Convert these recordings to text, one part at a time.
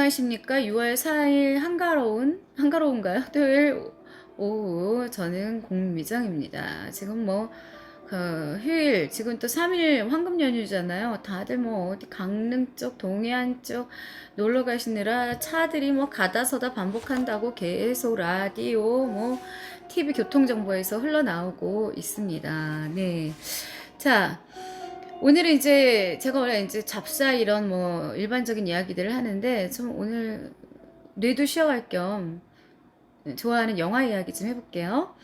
안녕하십니까. 6월 4일 한가로운가요? 토요일 오후 저는 공미정입니다. 지금 휴일, 지금 또 3일 황금 연휴잖아요. 다들 어디 강릉 쪽, 동해안 쪽 놀러 가시느라 차들이 가다 서다 반복한다고 계속 라디오, TV 교통정보에서 흘러나오고 있습니다. 네. 자, 오늘은 이제 제가 원래 이제 잡사 이런 일반적인 이야기들을 하는데 좀 오늘 뇌도 쉬어갈 겸 좋아하는 영화 이야기 좀 해볼게요.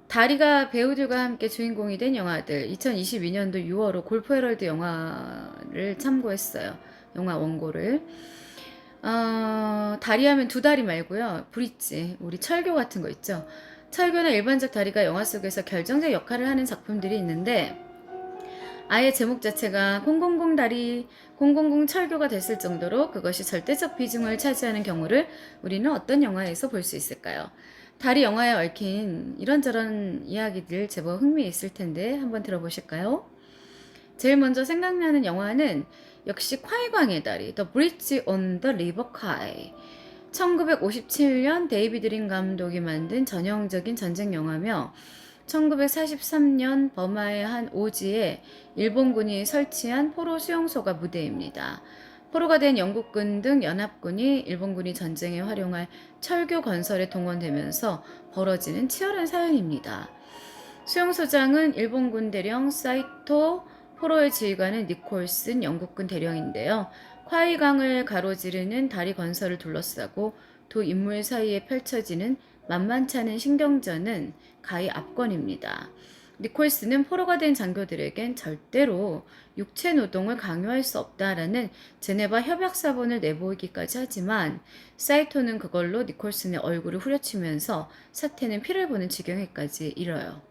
다리가 배우들과 함께 주인공이 된 영화들 2022년도 6월호 골프 헤럴드 영화를 참고했어요. 영화 원고를. 다리 하면 두 다리 말고요. 브릿지, 우리 철교 같은 거 있죠. 철교나 일반적 다리가 영화 속에서 결정적 역할을 하는 작품들이 있는데 아예 제목 자체가 000 다리, 000 철교가 됐을 정도로 그것이 절대적 비중을 차지하는 경우를 우리는 어떤 영화에서 볼 수 있을까요? 다리 영화에 얽힌 이런저런 이야기들 제법 흥미있을 텐데 한번 들어보실까요? 제일 먼저 생각나는 영화는 역시 콰이광의 다리, The Bridge on the River Kwai. 1957년 데이비드 린 감독이 만든 전형적인 전쟁 영화며 1943년 버마의 한 오지에 일본군이 설치한 포로 수용소가 무대입니다. 포로가 된 영국군 등 연합군이 일본군이 전쟁에 활용할 철교 건설에 동원되면서 벌어지는 치열한 사연입니다. 수용소장은 일본군 대령 사이토, 포로의 지휘관은 니콜슨 영국군 대령인데요. 콰이강을 가로지르는 다리 건설을 둘러싸고 두 인물 사이에 펼쳐지는 만만치 않은 신경전은 가히 압권입니다. 니콜스는 포로가 된 장교들에겐 절대로 육체 노동을 강요할 수 없다라는 제네바 협약사본을 내보이기까지 하지만 사이토는 그걸로 니콜슨의 얼굴을 후려치면서 사태는 피를 보는 지경에까지 이르러요.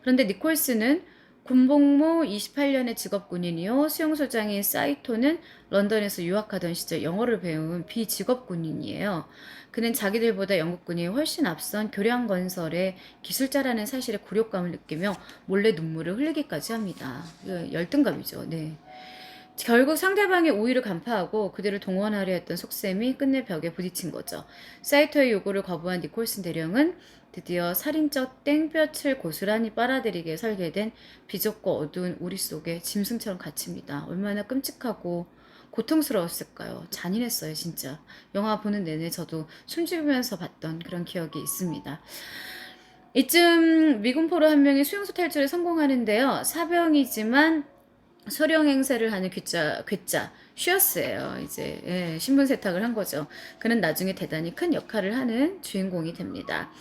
그런데 니콜스는 군복무 28년의 직업군인이요. 수용소장인 사이토는 런던에서 유학하던 시절 영어를 배운 비직업군인이에요. 그는 자기들보다 영국군이 훨씬 앞선 교량건설의 기술자라는 사실에 굴욕감을 느끼며 몰래 눈물을 흘리기까지 합니다. 열등감이죠. 네. 결국 상대방의 우위를 간파하고 그들을 동원하려 했던 속셈이 끝내 벽에 부딪힌 거죠. 사이토의 요구를 거부한 니콜슨 대령은 드디어 살인적 땡볕을 고스란히 빨아들이게 설계된 비좁고 어두운 우리 속에 짐승처럼 갇힙니다. 얼마나 끔찍하고 고통스러웠을까요? 잔인했어요, 진짜. 영화 보는 내내 저도 숨쉬면서 봤던 그런 기억이 있습니다. 이쯤 미군 포로 한 명이 수용소 탈출에 성공하는데요. 사병이지만 소령 행세를 하는 괴짜 슈어스예요. 이제 신분 세탁을 한 거죠. 그는 나중에 대단히 큰 역할을 하는 주인공이 됩니다.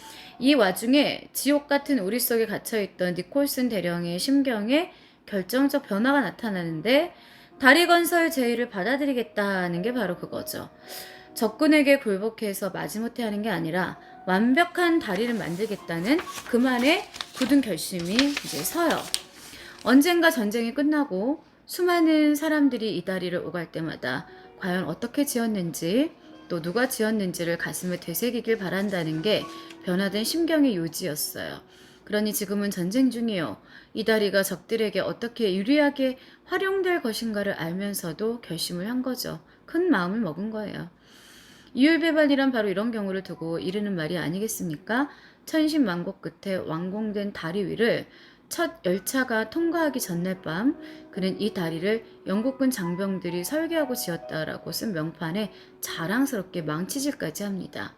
이 와중에 지옥 같은 우리 속에 갇혀있던 니콜슨 대령의 심경에 결정적 변화가 나타나는데 다리 건설 제의를 받아들이겠다는 게 바로 그거죠. 적군에게 굴복해서 마지못해 하는 게 아니라 완벽한 다리를 만들겠다는 그만의 굳은 결심이 이제 서요. 언젠가 전쟁이 끝나고 수많은 사람들이 이 다리를 오갈 때마다 과연 어떻게 지었는지 또 누가 지었는지를 가슴에 되새기길 바란다는 게 변화된 심경의 요지였어요. 그러니 지금은 전쟁 중이요. 이 다리가 적들에게 어떻게 유리하게 활용될 것인가를 알면서도 결심을 한 거죠. 큰 마음을 먹은 거예요. 이율배반이란 바로 이런 경우를 두고 이르는 말이 아니겠습니까? 천신만고 끝에 완공된 다리 위를 첫 열차가 통과하기 전날 밤 그는 이 다리를 영국군 장병들이 설계하고 지었다라고 쓴 명판에 자랑스럽게 망치질까지 합니다.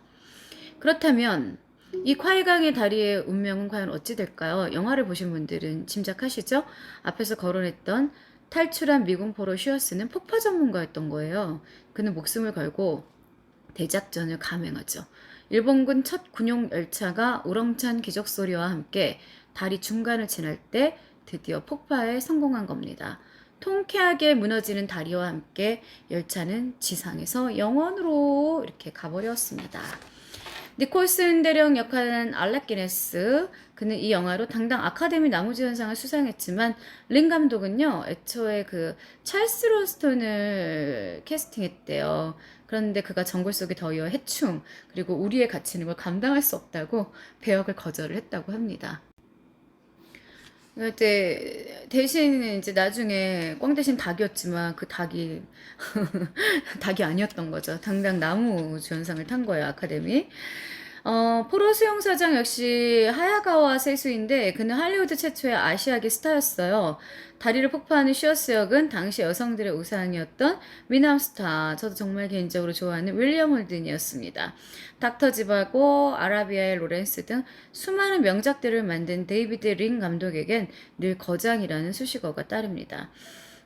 그렇다면 이 콰이강의 다리의 운명은 과연 어찌 될까요? 영화를 보신 분들은 짐작하시죠? 앞에서 거론했던 탈출한 미군 포로 슈어스는 폭파 전문가였던 거예요. 그는 목숨을 걸고 대작전을 감행하죠. 일본군 첫 군용 열차가 우렁찬 기적 소리와 함께 다리 중간을 지날 때 드디어 폭파에 성공한 겁니다. 통쾌하게 무너지는 다리와 함께 열차는 지상에서 영원으로 이렇게 가버렸습니다. 니콜슨 대령 역할은 알렉 기네스. 그는 이 영화로 당당 아카데미 나무주연상을 수상했지만 린 감독은요 애초에 그 찰스 론스톤을 캐스팅했대요. 그런데 그가 정글 속의 더위와 해충 그리고 우리에 갇히는 걸 감당할 수 없다고 배역을 거절을 했다고 합니다. 그때 대신 이제 나중에 꽝 대신 닭이었지만 그 닭이 닭이 아니었던 거죠. 당당 나무 주연상을 탄 거예요, 아카데미. 포로 수용사장 역시 하야가와 세수인데 그는 할리우드 최초의 아시아계 스타였어요. 다리를 폭파하는 슈어스 역은 당시 여성들의 우상이었던 미남 스타. 저도 정말 개인적으로 좋아하는 윌리엄 홀든이었습니다. 닥터 지바고, 아라비아의 로렌스 등 수많은 명작들을 만든 데이비드 링 감독에겐 늘 거장이라는 수식어가 따릅니다.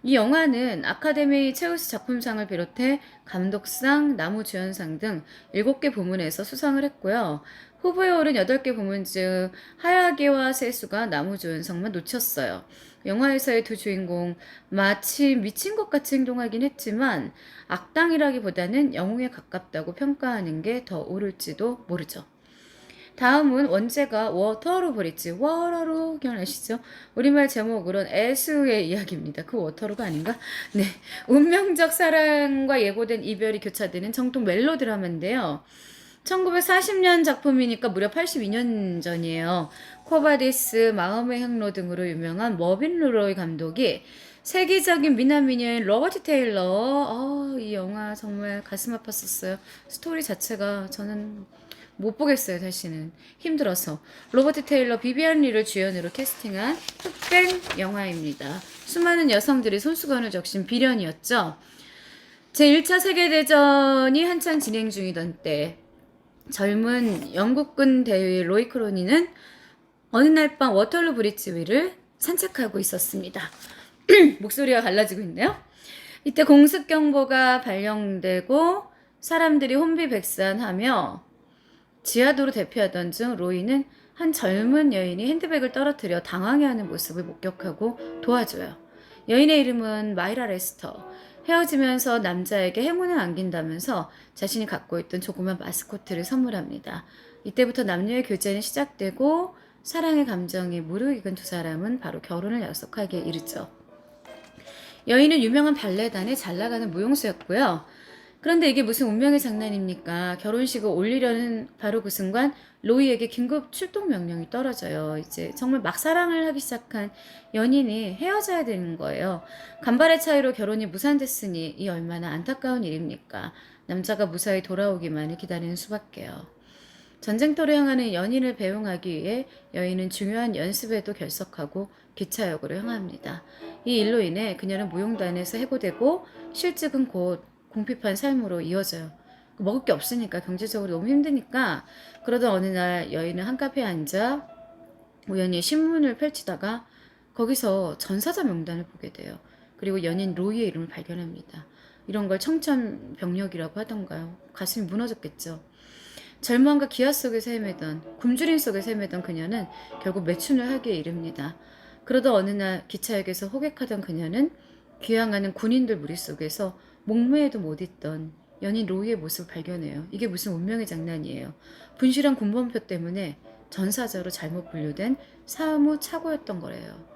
이 영화는 아카데미 최우수 작품상을 비롯해 감독상, 나무주연상 등 7개 부문에서 수상을 했고요. 후보에 오른 8개 부문 중 하야게와 세수가 나무주연상만 놓쳤어요. 영화에서의 두 주인공 마치 미친 것 같이 행동하긴 했지만 악당이라기보다는 영웅에 가깝다고 평가하는 게 더 옳을지도 모르죠. 다음은 원제가 워터루 브릿지, 워터루 기억나시죠? 우리말 제목으로는 애수의 이야기입니다. 그 워터루가 아닌가? 네, 운명적 사랑과 예고된 이별이 교차되는 정통 멜로 드라마인데요. 1940년 작품이니까 무려 82년 전이에요. 코바디스, 마음의 향로 등으로 유명한 머빈 루로이 감독이 세계적인 미남 미녀인 로버트 테일러, 이 영화 정말 가슴 아팠었어요. 스토리 자체가 저는 못 보겠어요, 다시는. 힘들어서. 로버트 테일러, 비비안 리를 주연으로 캐스팅한 흑백 영화입니다. 수많은 여성들이 손수건을 적신 비련이었죠. 제1차 세계대전이 한창 진행 중이던 때 젊은 영국군 대위 로이 크로니는 어느 날 밤 워털루 브릿지 위를 산책하고 있었습니다. 목소리가 갈라지고 있네요. 이때 공습경보가 발령되고 사람들이 혼비백산하며 지하도로 대피하던 중 로이는 한 젊은 여인이 핸드백을 떨어뜨려 당황해하는 모습을 목격하고 도와줘요. 여인의 이름은 마이라 레스터. 헤어지면서 남자에게 행운을 안긴다면서 자신이 갖고 있던 조그만 마스코트를 선물합니다. 이때부터 남녀의 교제는 시작되고 사랑의 감정이 무르익은 두 사람은 바로 결혼을 약속하기에 이르죠. 여인은 유명한 발레단의 잘나가는 무용수였고요. 그런데 이게 무슨 운명의 장난입니까? 결혼식을 올리려는 바로 그 순간 로이에게 긴급 출동 명령이 떨어져요. 이제 정말 막 사랑을 하기 시작한 연인이 헤어져야 되는 거예요. 간발의 차이로 결혼이 무산됐으니 이 얼마나 안타까운 일입니까? 남자가 무사히 돌아오기만을 기다리는 수밖에요. 전쟁터로 향하는 연인을 배웅하기 위해 여인은 중요한 연습에도 결석하고 기차역으로 향합니다. 이 일로 인해 그녀는 무용단에서 해고되고 실직은 곧 궁핍한 삶으로 이어져요. 먹을 게 없으니까 경제적으로 너무 힘드니까 그러던 어느 날 여인은 한 카페에 앉아 우연히 신문을 펼치다가 거기서 전사자 명단을 보게 돼요. 그리고 연인 로이의 이름을 발견합니다. 이런 걸 청천벽력이라고 하던가요. 가슴이 무너졌겠죠. 절망과 기아 속에서 헤매던 굶주림 속에서 헤매던 그녀는 결국 매춘을 하기에 이릅니다. 그러다 어느 날 기차역에서 호객하던 그녀는 귀향하는 군인들 무리 속에서 목매에도 못 있던 연인 로이의 모습을 발견해요. 이게 무슨 운명의 장난이에요. 분실한 군번표 때문에 전사자로 잘못 분류된 사무 착오였던 거래요.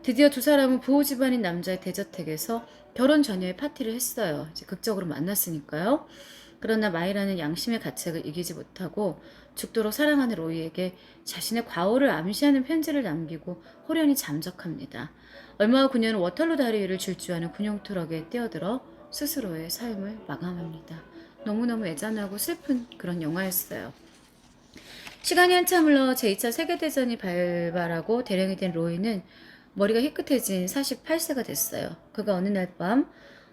드디어 두 사람은 부호 집안인 남자의 대저택에서 결혼 전야의 파티를 했어요. 이제 극적으로 만났으니까요. 그러나 마이라는 양심의 가책을 이기지 못하고 죽도록 사랑하는 로이에게 자신의 과오를 암시하는 편지를 남기고 호련히 잠적합니다. 얼마 후 그녀는 워털루 다리 위를 질주하는 군용 트럭에 뛰어들어 스스로의 삶을 마감합니다. 너무너무 애잔하고 슬픈 그런 영화였어요. 시간이 한참 흘러 제2차 세계대전이 발발하고 대령이 된 로이는 머리가 희끗해진 48세가 됐어요. 그가 어느 날 밤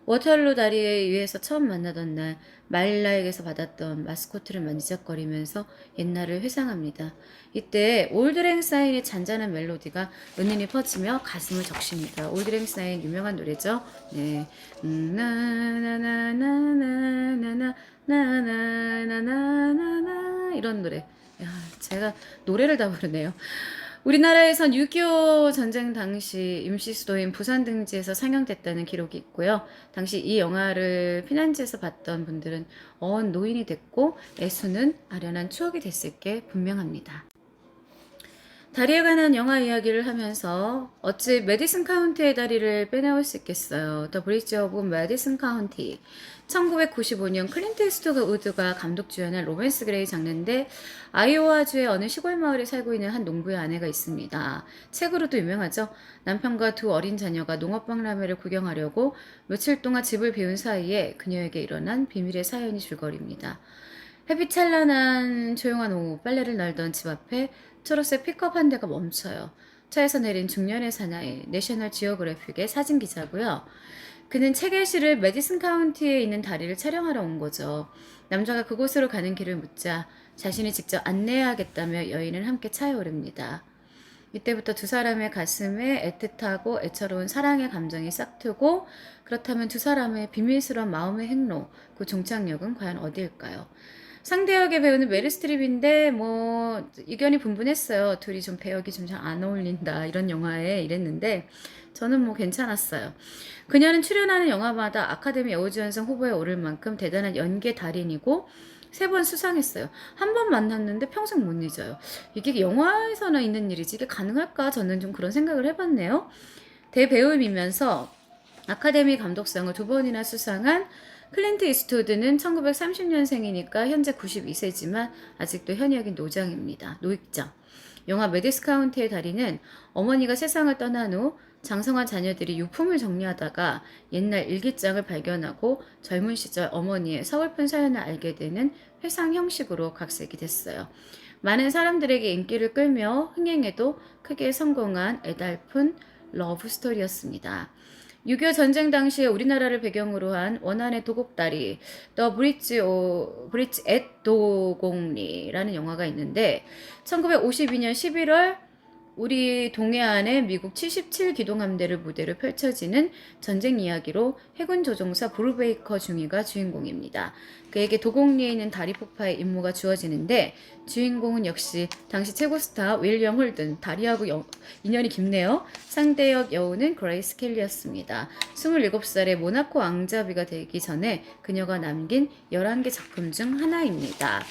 워털루 다리 위에서 처음 만나던 날 마일라에게서 받았던 마스코트를 만지작거리면서 옛날을 회상합니다. 이때 올드랭 사인의 잔잔한 멜로디가 은은히 퍼지며 가슴을 적십니다. 올드랭 사인 유명한 노래죠. 네, 나나나나나나나나나나나나나 이런 노래. 야, 제가 노래를 다 부르네요. 우리나라에선 6.25 전쟁 당시 임시 수도인 부산 등지에서 상영됐다는 기록이 있고요. 당시 이 영화를 피난지에서 봤던 분들은 노인이 됐고 애수는 아련한 추억이 됐을 게 분명합니다. 다리에 관한 영화 이야기를 하면서 어찌 메디슨 카운티의 다리를 빼놓을 수 있겠어요. 더 브릿지 오브 메디슨 카운티. 1995년 클린트 이스트우드가 감독 주연한 로맨스 그레이 장르인데 아이오와주의 어느 시골 마을에 살고 있는 한 농부의 아내가 있습니다. 책으로도 유명하죠. 남편과 두 어린 자녀가 농업박람회를 구경하려고 며칠 동안 집을 비운 사이에 그녀에게 일어난 비밀의 사연이 줄거립니다. 햇빛 찬란한 조용한 오후 빨래를 널던 집 앞에 초록색 픽업 한 대가 멈춰요. 차에서 내린 중년의 사나이, 내셔널 지오그래픽의 사진 기자고요. 그는 체결실을 메디슨 카운티에 있는 다리를 촬영하러 온 거죠. 남자가 그곳으로 가는 길을 묻자 자신이 직접 안내해야겠다며 여인은 함께 차에 오릅니다. 이때부터 두 사람의 가슴에 애틋하고 애처로운 사랑의 감정이 싹트고 그렇다면 두 사람의 비밀스러운 마음의 행로, 그 종착역은 과연 어디일까요? 상대 역의 배우는 메릴 스트립인데 뭐 의견이 분분했어요. 둘이 좀 배역이 좀 잘 안 어울린다 이런 영화에 이랬는데 저는 뭐 괜찮았어요. 그녀는 출연하는 영화마다 아카데미 여우주연상 후보에 오를 만큼 대단한 연기의 달인이고 세 번 수상했어요. 한 번 만났는데 평생 못 잊어요. 이게 영화에서나 있는 일이지 이게 가능할까? 저는 좀 그런 생각을 해봤네요. 대배우이면서 아카데미 감독상을 두 번이나 수상한 클린트 이스트우드는 1930년생이니까 현재 92세지만 아직도 현역인 노장입니다. 노익장. 영화 메디스 카운티의 다리는 어머니가 세상을 떠난 후 장성한 자녀들이 유품을 정리하다가 옛날 일기장을 발견하고 젊은 시절 어머니의 서글픈 사연을 알게 되는 회상 형식으로 각색이 됐어요. 많은 사람들에게 인기를 끌며 흥행에도 크게 성공한 애달픈 러브 스토리였습니다. 6.25 전쟁 당시에 우리나라를 배경으로 한 원안의 도곡다리, 더 브릿지 앳 도곡리라는 영화가 있는데 1952년 11월 우리 동해안의 미국 77기동함대를 무대로 펼쳐지는 전쟁 이야기로 해군 조종사 브루베이커 중위가 주인공입니다. 그에게 도곡리에 있는 다리 폭파의 임무가 주어지는데 주인공은 역시 당시 최고 스타 윌리엄 홀든, 다리하고 인연이 깊네요. 상대역 여우는 그레이스 켈리였습니다. 27살의 모나코 왕자비가 되기 전에 그녀가 남긴 11개 작품 중 하나입니다.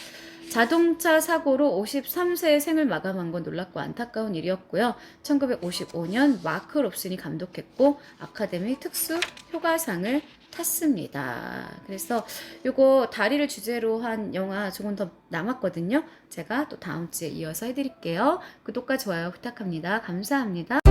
자동차 사고로 53세의 생을 마감한 건 놀랍고 안타까운 일이었고요. 1955년 마크 롭슨이 감독했고 아카데미 특수 효과상을 탔습니다. 그래서 요거 다리를 주제로 한 영화 조금 더 남았거든요. 제가 또 다음 주에 이어서 해드릴게요. 구독과 좋아요 부탁합니다. 감사합니다.